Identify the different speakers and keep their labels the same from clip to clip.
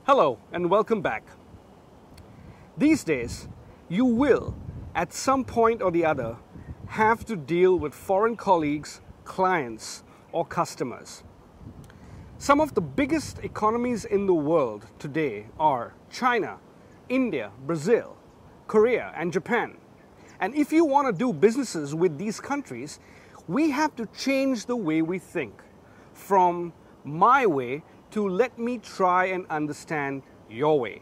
Speaker 1: Hello and welcome back. These days, you will, at some point or the other, have to deal with foreign colleagues, clients, or customers. Some of the biggest economies in the world today are China, India, Brazil, Korea, and Japan. And if you want to do businesses with these countries, we have to change the way we think from my way to let me try and understand your way.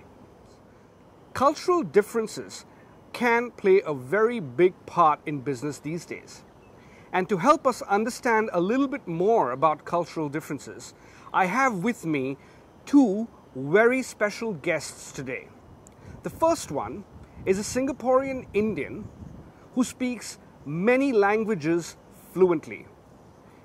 Speaker 1: Cultural differences can play a very big part in business these days. And to help us understand a little bit more about cultural differences, I have with me two very special guests today. The first one is a Singaporean Indian who speaks many languages fluently.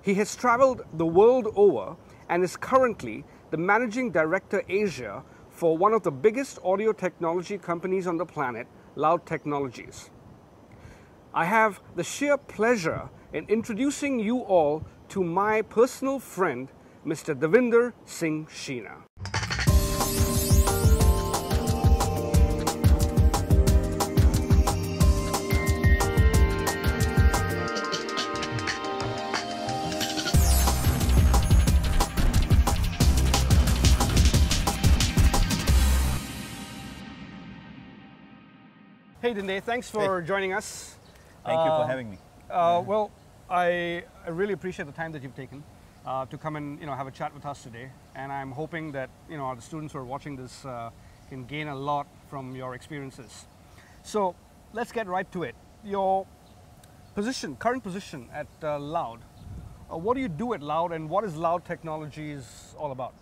Speaker 1: He has traveled the world over and is currently the Managing Director Asia for one of the biggest audio technology companies on the planet, Loud Technologies. I have the sheer pleasure in introducing you all to my personal friend, Mr. Davwinder Singh Sheena. Hey Dinde, thanks for joining us.
Speaker 2: Thank you for having me.
Speaker 1: Well, I really appreciate the time that you've taken to come and have a chat with us today. And I'm hoping that the students who are watching this can gain a lot from your experiences. So let's get right to it. Your current position at Loud. What do you do at Loud, and what is Loud Technologies all about?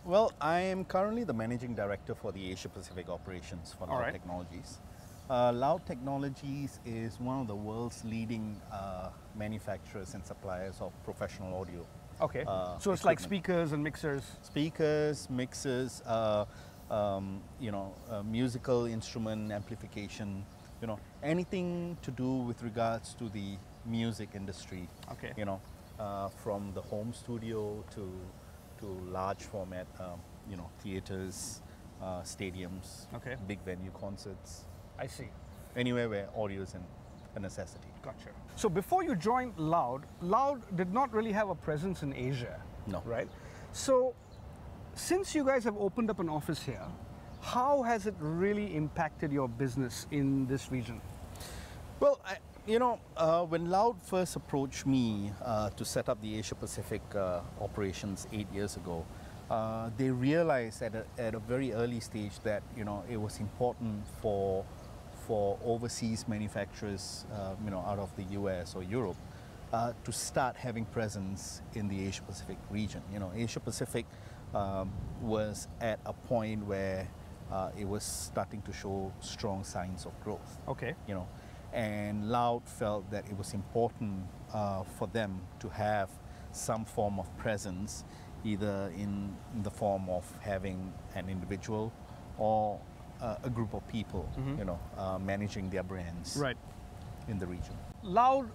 Speaker 2: Well, I am currently the Managing Director for the Asia Pacific operations for Loud Technologies. Loud Technologies is one of the world's leading manufacturers and suppliers of professional audio.
Speaker 1: Okay, so it's like speakers and mixers?
Speaker 2: Speakers, mixers, musical instrument amplification, anything to do with regards to the music industry.
Speaker 1: Okay.
Speaker 2: From the home studio to large format, theaters, stadiums, big venue concerts.
Speaker 1: I see.
Speaker 2: Anywhere where audio is a necessity.
Speaker 1: Gotcha. So before you joined Loud, Loud did not really have a presence in Asia.
Speaker 2: No.
Speaker 1: Right? So since you guys have opened up an office here, how has it really impacted your business in this region?
Speaker 2: Well, when Loud first approached me to set up the Asia Pacific operations 8 years ago, they realized at a very early stage that it was important for overseas manufacturers out of the US or Europe to start having presence in the Asia Pacific region. Asia Pacific was at a point where it was starting to show strong signs of growth.
Speaker 1: Okay.
Speaker 2: And Loud felt that it was important for them to have some form of presence, either in the form of having an individual or a group of people, managing their brands in the region.
Speaker 1: Loud,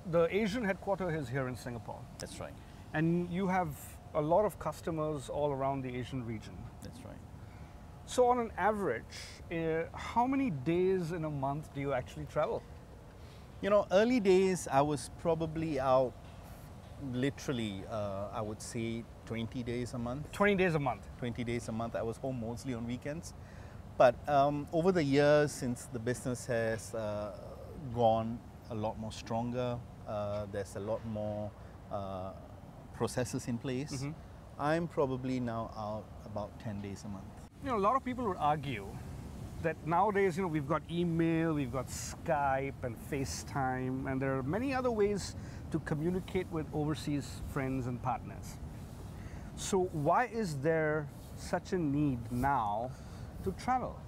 Speaker 1: the Asian headquarters is here in Singapore.
Speaker 2: That's right.
Speaker 1: And you have a lot of customers all around the Asian region.
Speaker 2: That's right.
Speaker 1: So on an average, how many days in a month do you actually travel?
Speaker 2: Early days I was probably out literally, I would say 20 days a month.
Speaker 1: 20 days a month?
Speaker 2: 20 days a month. I was home mostly on weekends. But over the years, since the business has gone a lot more stronger, there's a lot more processes in place, I'm probably now out about 10 days a month.
Speaker 1: A lot of people would argue that nowadays, we've got email, we've got Skype and FaceTime, and there are many other ways to communicate with overseas friends and partners. So why is there such a need now to travel?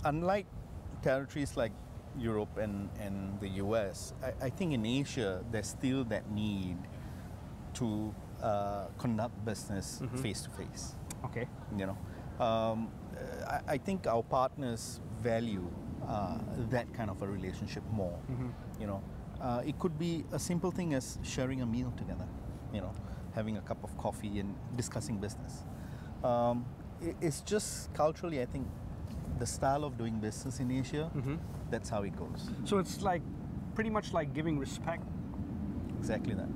Speaker 2: Unlike territories like Europe and the US, I think in Asia, there's still that need to conduct business face to face.
Speaker 1: Okay.
Speaker 2: I think our partners value that kind of a relationship more. It could be a simple thing as sharing a meal together. having a cup of coffee and discussing business. It's just culturally, I think, the style of doing business in Asia, that's how it goes.
Speaker 1: So it's like pretty much like giving respect.
Speaker 2: Exactly that.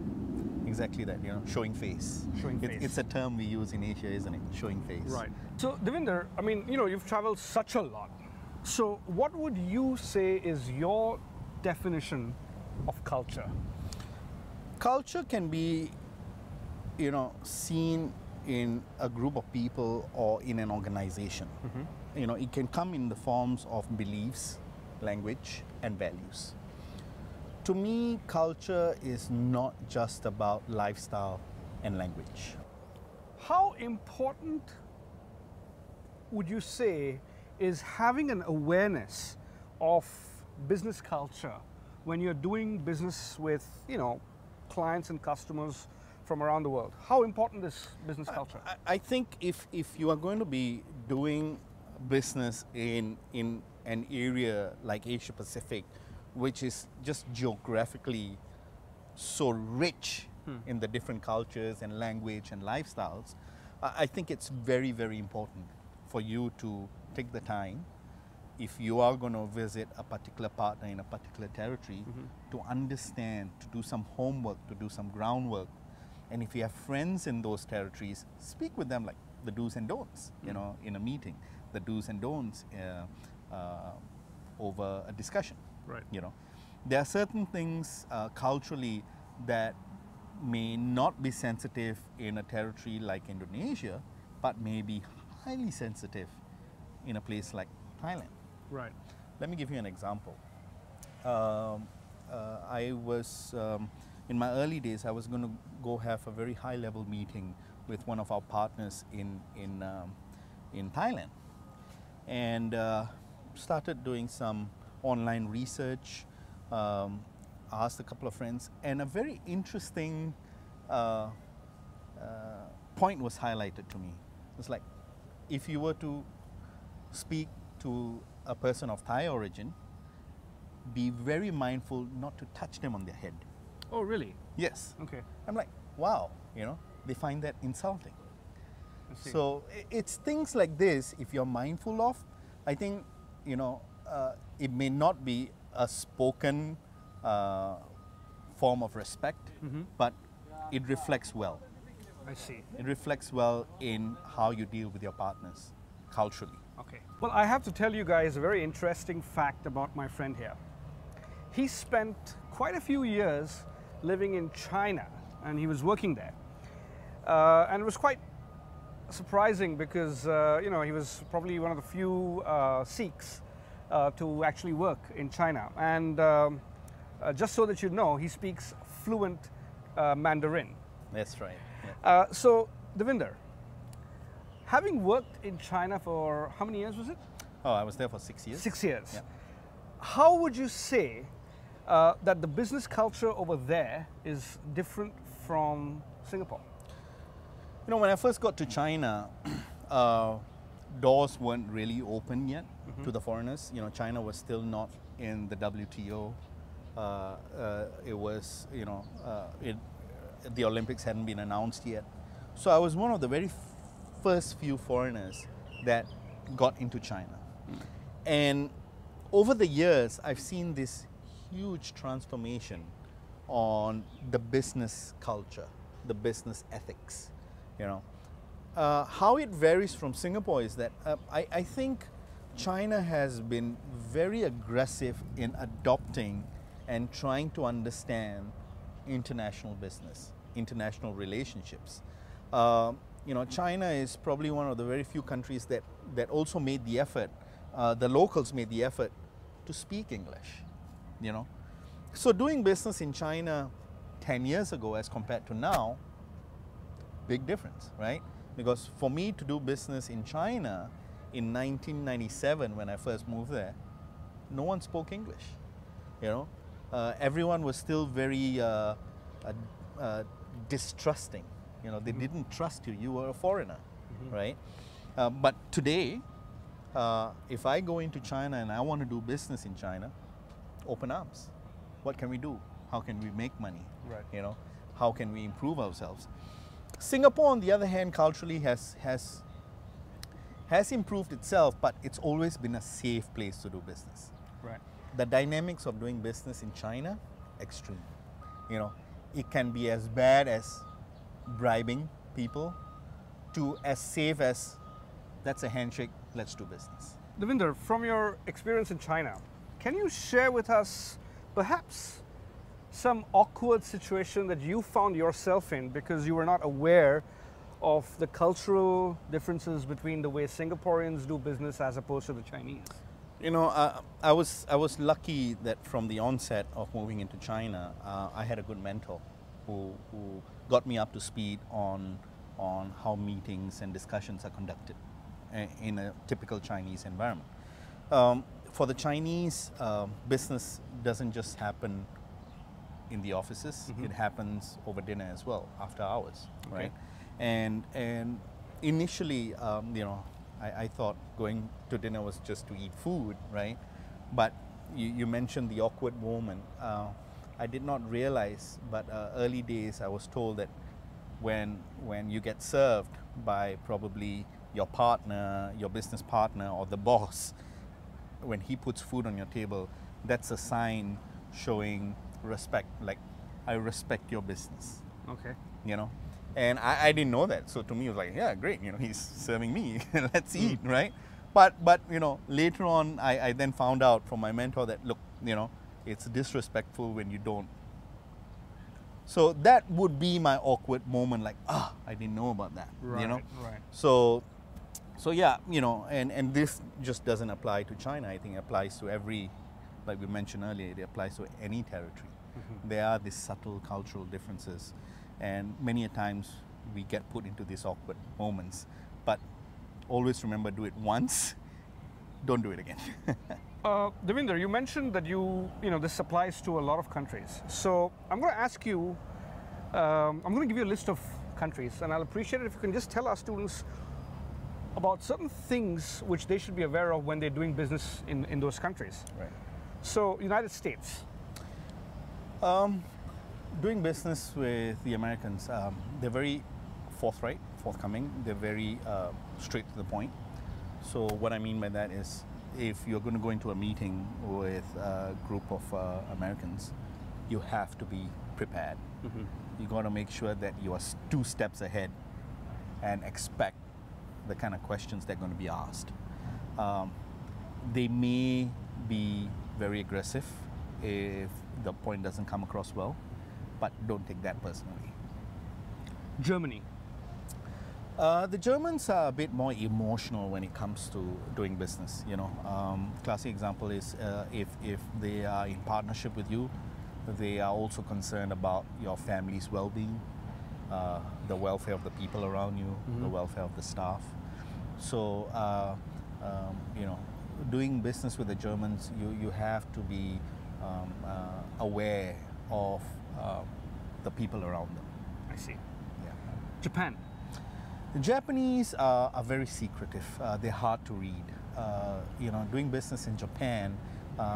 Speaker 2: Exactly that, showing face.
Speaker 1: Showing face.
Speaker 2: It's a term we use in Asia, isn't it? Showing face.
Speaker 1: Right. So, Davwinder, I mean, you've traveled such a lot. So, what would you say is your definition of culture?
Speaker 2: Culture can be, seen in a group of people or in an organization. It can come in the forms of beliefs, language, and values. To me, culture is not just about lifestyle and language.
Speaker 1: How important would you say is having an awareness of business culture when you're doing business with, clients and customers from around the world? How important is business culture?
Speaker 2: I think if you are going to be doing business in an area like Asia Pacific, which is just geographically so rich in the different cultures and language and lifestyles, I think it's very, very important for you to take the time, if you are going to visit a particular partner in a particular territory, to understand, to do some homework, to do some groundwork. And if you have friends in those territories, speak with them like the do's and don'ts, in a meeting, the do's and don'ts over a discussion.
Speaker 1: Right.
Speaker 2: There are certain things culturally that may not be sensitive in a territory like Indonesia, but may be highly sensitive in a place like Thailand.
Speaker 1: Right.
Speaker 2: Let me give you an example. I was, in my early days, I was going to go have a very high-level meeting with one of our partners in Thailand, and started doing some online research, asked a couple of friends, and a very interesting point was highlighted to me. It's like, if you were to speak to a person of Thai origin, be very mindful not to touch them on their head.
Speaker 1: Oh, really?
Speaker 2: Yes.
Speaker 1: Okay.
Speaker 2: I'm like, wow, they find that insulting.
Speaker 1: I see.
Speaker 2: So it's things like this, if you're mindful of, I think, it may not be a spoken form of respect, but it reflects well.
Speaker 1: I see.
Speaker 2: It reflects well in how you deal with your partners culturally.
Speaker 1: Okay. Well, I have to tell you guys a very interesting fact about my friend here. He spent quite a few years living in China, and he was working there. And it was quite surprising because, he was probably one of the few Sikhs to actually work in China. And just so that you know, he speaks fluent Mandarin.
Speaker 2: That's right.
Speaker 1: So, Davwinder, having worked in China for how many years was it?
Speaker 2: Oh, I was there for 6 years.
Speaker 1: 6 years.
Speaker 2: Yeah.
Speaker 1: How would you say that the business culture over there is different from Singapore?
Speaker 2: When I first got to China, doors weren't really open yet to the foreigners. China was still not in the WTO. It was, the Olympics hadn't been announced yet. So I was one of the very first few foreigners that got into China. And over the years, I've seen this huge transformation on the business culture, the business ethics. How it varies from Singapore is that I think China has been very aggressive in adopting and trying to understand international business, international relationships. China is probably one of the very few countries that also made the effort, the locals made the effort to speak English, So doing business in China 10 years ago as compared to now, big difference, right? Because for me to do business in China in 1997 when I first moved there, no one spoke English, Everyone was still very distrusting. They didn't trust you. You were a foreigner, right? But today, if I go into China and I want to do business in China, open arms. What can we do? How can we make money?
Speaker 1: Right.
Speaker 2: How can we improve ourselves? Singapore, on the other hand, culturally has improved itself, but it's always been a safe place to do business.
Speaker 1: Right.
Speaker 2: The dynamics of doing business in China, extreme. You know, it can be as bad as bribing people to as safe as that's a handshake, let's do business.
Speaker 1: Davwinder, from your experience in China, can you share with us perhaps some awkward situation that you found yourself in because you were not aware of the cultural differences between the way Singaporeans do business as opposed to the Chinese?
Speaker 2: You know, I was lucky that from the onset of moving into China, I had a good mentor who got me up to speed on how meetings and discussions are conducted in a typical Chinese environment. For the Chinese, business doesn't just happen in the offices; it happens over dinner as well, after hours, right? And initially, you know, I thought going to dinner was just to eat food, right? But you mentioned the awkward moment. I did not realize, but early days I was told that when you get served by probably your partner, your business partner, or the boss, when he puts food on your table, that's a sign showing respect, like, I respect your business.
Speaker 1: Okay.
Speaker 2: You know? And I didn't know that. So to me, it was like, yeah, great, you know, he's serving me, let's eat, right? But you know, later on, I then found out from my mentor that, look, you know, it's disrespectful when you don't. So that would be my awkward moment, like, I didn't know about that, you know?
Speaker 1: Right.
Speaker 2: So yeah, you know, and this just doesn't apply to China. I think it applies to every, like we mentioned earlier, it applies to any territory. There are these subtle cultural differences, and many a times we get put into these awkward moments. But always remember, do it once, don't do it again.
Speaker 1: Davwinder, you mentioned that you know, this applies to a lot of countries. So I'm going to ask you, I'm going to give you a list of countries, and I'll appreciate it if you can just tell our students about certain things which they should be aware of when they're doing business in those countries.
Speaker 2: Right.
Speaker 1: So, United States.
Speaker 2: Doing business with the Americans, they're very forthcoming, they're very straight to the point. So what I mean by that is, if you're going to go into a meeting with a group of Americans, you have to be prepared. You got to make sure that you are 2 steps ahead and expect the kind of questions they're going to be asked. They may be very aggressive if the point doesn't come across well, but don't take that personally.
Speaker 1: Germany.
Speaker 2: The Germans are a bit more emotional when it comes to doing business. You know, classic example is if they are in partnership with you, they are also concerned about your family's well-being, the welfare of the people around you, the welfare of the staff. So, you know, doing business with the Germans, you have to be aware of the people around them.
Speaker 1: I see.
Speaker 2: Yeah.
Speaker 1: Japan.
Speaker 2: The Japanese are very secretive. They're hard to read. You know, doing business in Japan,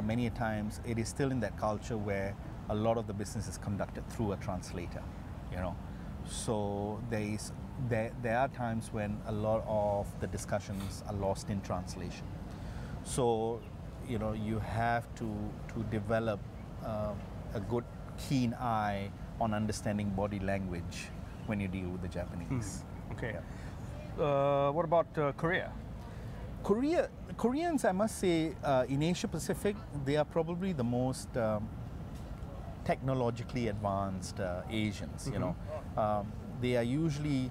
Speaker 2: many a times it is still in that culture where a lot of the business is conducted through a translator. You know, so there are times when a lot of the discussions are lost in translation. So, you know, you have to develop a good, keen eye on understanding body language when you deal with the Japanese.
Speaker 1: Okay.
Speaker 2: Yeah.
Speaker 1: What about Korea?
Speaker 2: The Koreans, I must say, in Asia Pacific, they are probably the most technologically advanced Asians. You know, they are usually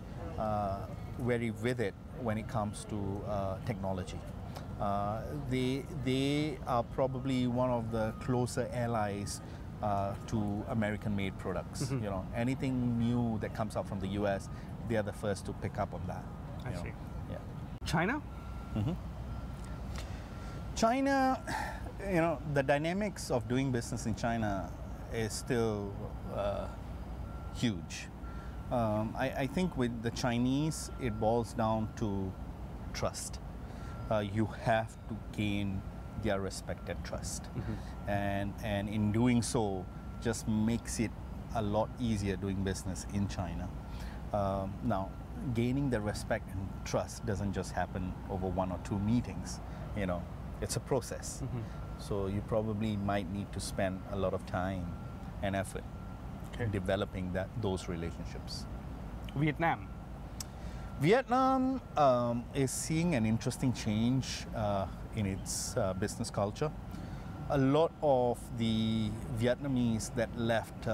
Speaker 2: very with it when it comes to technology. They are probably one of the closer allies to American-made products. You know, anything new that comes out from the U.S., they are the first to pick up on that.
Speaker 1: I see.
Speaker 2: Yeah.
Speaker 1: China?
Speaker 2: China, you know, the dynamics of doing business in China is still huge. I think with the Chinese, it boils down to trust. You have to gain their respect and trust. And in doing so, just makes it a lot easier doing business in China. Now, gaining the respect and trust doesn't just happen over 1 or 2 meetings. You know, it's a process. So you probably might need to spend a lot of time and effort developing those relationships. Vietnam is seeing an interesting change in its business culture. A lot of the Vietnamese that left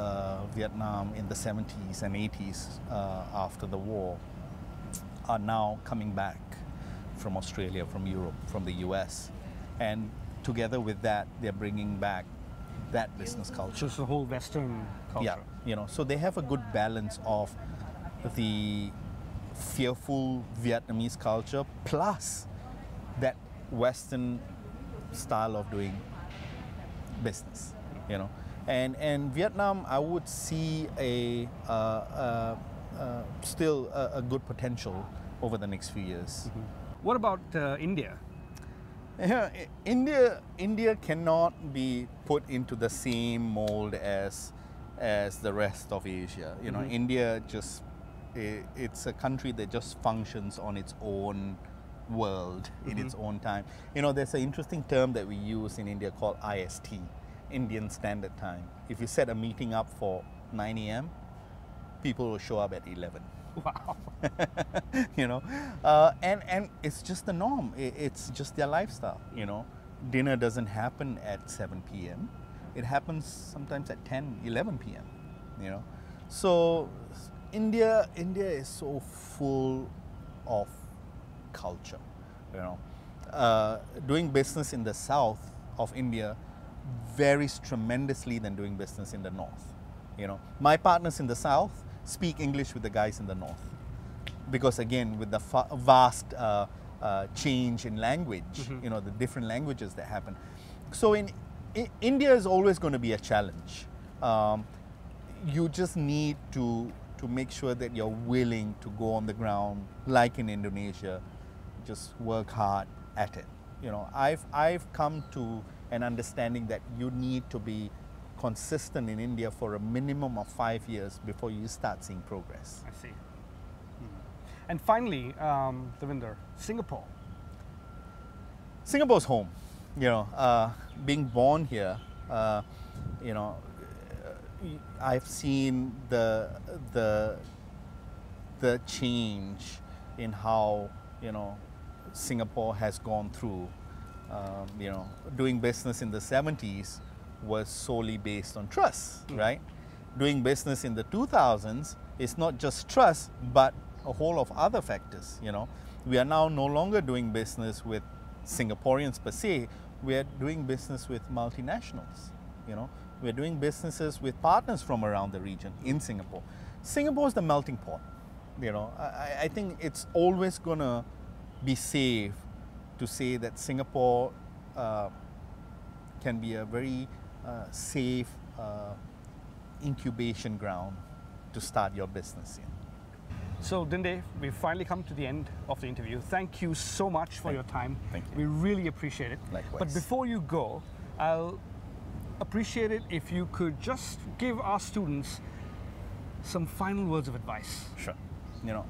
Speaker 2: Vietnam in the 70s and 80s after the war are now coming back from Australia, from Europe, from the US. And together with that, they're bringing back that business culture.
Speaker 1: Just the whole Western culture.
Speaker 2: Yeah, you know, so they have a good balance of the fearful Vietnamese culture plus that Western style of doing business, you know. And Vietnam, I would see still a good potential over the next few years.
Speaker 1: What about India?
Speaker 2: Yeah, India cannot be put into the same mold as the rest of Asia. You know, India just it's a country that just functions on its own world in its own time. You know, there's an interesting term that we use in India called IST, Indian Standard Time. If you set a meeting up for 9 a.m., people will show up at 11.
Speaker 1: Wow.
Speaker 2: You know, and it's just the norm. It's just their lifestyle. You know, dinner doesn't happen at 7 p.m. It happens sometimes at 10, 11 p.m. You know, so India is so full of culture. You know, doing business in the south of India varies tremendously than doing business in the north. You know, my partners in the south speak English with the guys in the north, because again, with the vast change in language, you know, the different languages that happen. So in India is always going to be a challenge. You just need to make sure that you're willing to go on the ground, like in Indonesia, just work hard at it. You know, I've come to an understanding that you need to be consistent in India for a minimum of 5 years before you start seeing progress.
Speaker 1: I see. And finally, Davwinder, Singapore.
Speaker 2: Singapore's home. You know, being born here, you know, I've seen the change in how, you know, Singapore has gone through. You know, doing business in the 70s was solely based on trust, right? Doing business in the 2000s is not just trust, but a whole of other factors. You know, we are now no longer doing business with Singaporeans per se. We are doing business with multinationals. You know, we're doing businesses with partners from around the region in Singapore. Singapore is the melting pot. You know, I think it's always gonna be safe to say that Singapore can be a very safe incubation ground to start your business in.
Speaker 1: So Dinde, we've finally come to the end of the interview. Thank you so much for your time.
Speaker 2: Thank you.
Speaker 1: We really appreciate it.
Speaker 2: Likewise.
Speaker 1: But before you go, I'll appreciate it if you could just give our students some final words of advice.
Speaker 2: Sure. You know,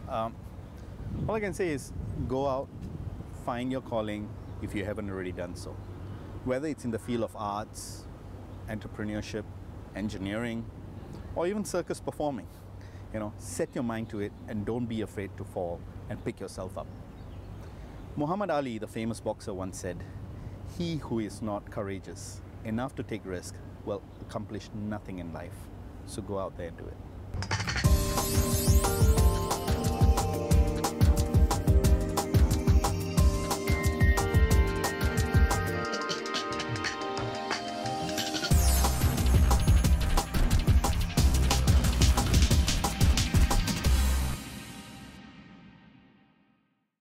Speaker 2: all I can say is go out, find your calling if you haven't already done so. Whether it's in the field of arts, entrepreneurship, engineering, or even circus performing. You know, set your mind to it and don't be afraid to fall and pick yourself up. Muhammad Ali, the famous boxer, once said, "He who is not courageous enough to take risk will accomplish nothing in life." So go out there and do it.